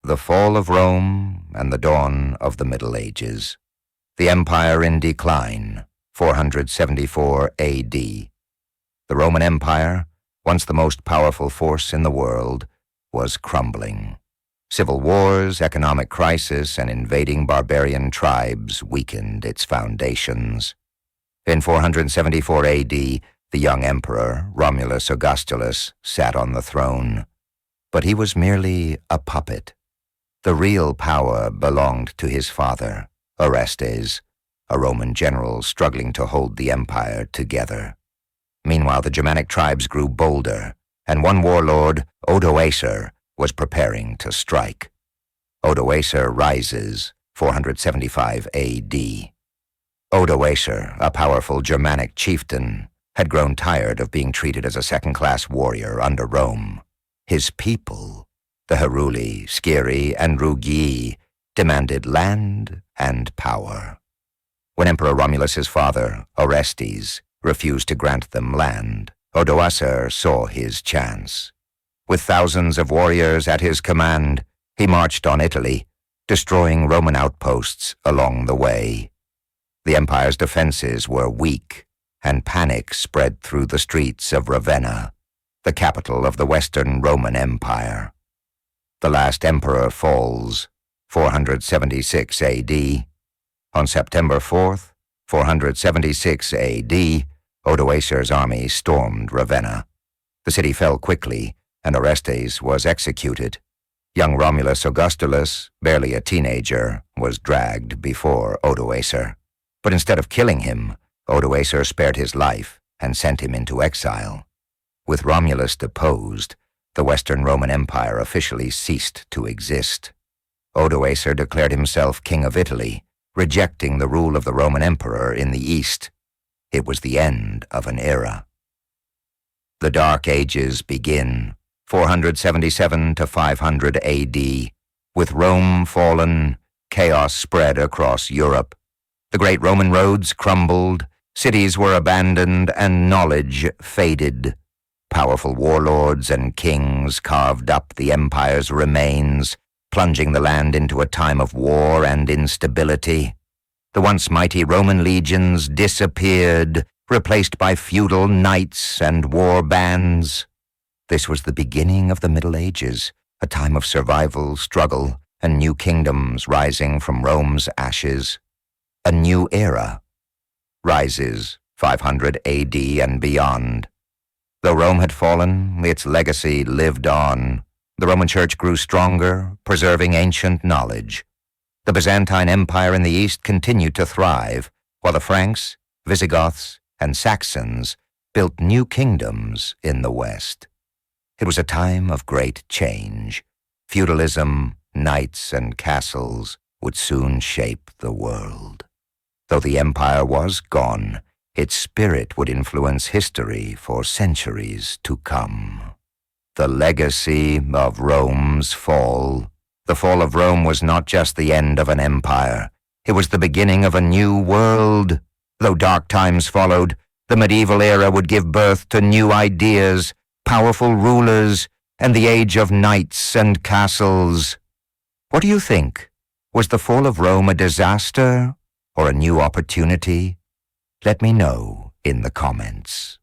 The fall of Rome and the dawn of the Middle Ages. The Empire in decline, 474 A.D. The Roman Empire, once the most powerful force in the world, was crumbling. Civil wars, economic crisis, and invading barbarian tribes weakened its foundations. In 474 A.D., the young emperor, Romulus Augustulus, sat on the throne. But he was merely a puppet. The real power belonged to his father, Orestes, a Roman general struggling to hold the empire together. Meanwhile, the Germanic tribes grew bolder, and one warlord, Odoacer, was preparing to strike. Odoacer rises, 475 A.D. Odoacer, a powerful Germanic chieftain, had grown tired of being treated as a second-class warrior under Rome. His people, the Heruli, Sciri, and Rugii, demanded land and power. When Emperor Romulus's father, Orestes, refused to grant them land, Odoacer saw his chance. With thousands of warriors at his command, he marched on Italy, destroying Roman outposts along the way. The empire's defenses were weak, and panic spread through the streets of Ravenna, the capital of the Western Roman Empire. The last emperor falls, 476 A.D. On September 4th, 476 A.D., Odoacer's army stormed Ravenna. The city fell quickly, and Orestes was executed. Young Romulus Augustulus, barely a teenager, was dragged before Odoacer. But instead of killing him, Odoacer spared his life and sent him into exile. With Romulus deposed, the Western Roman Empire officially ceased to exist. Odoacer declared himself king of Italy, rejecting the rule of the Roman emperor in the East. It was the end of an era. The Dark Ages begin, 477 to 500 A.D. With Rome fallen, chaos spread across Europe. The great Roman roads crumbled, cities were abandoned, and knowledge faded. Powerful warlords and kings carved up the empire's remains, plunging the land into a time of war and instability. The once mighty Roman legions disappeared, replaced by feudal knights and war bands. This was the beginning of the Middle Ages, a time of survival, struggle, and new kingdoms rising from Rome's ashes. A new era rises, 500 A.D. and beyond. Though Rome had fallen, its legacy lived on. The Roman Church grew stronger, preserving ancient knowledge. The Byzantine Empire in the East continued to thrive, while the Franks, Visigoths, and Saxons built new kingdoms in the West. It was a time of great change. Feudalism, knights, and castles would soon shape the world. Though the empire was gone, its spirit would influence history for centuries to come. The legacy of Rome's fall. The fall of Rome was not just the end of an empire. It was the beginning of a new world. Though dark times followed, the medieval era would give birth to new ideas, powerful rulers, and the age of knights and castles. What do you think? Was the fall of Rome a disaster or a new opportunity? Let me know in the comments.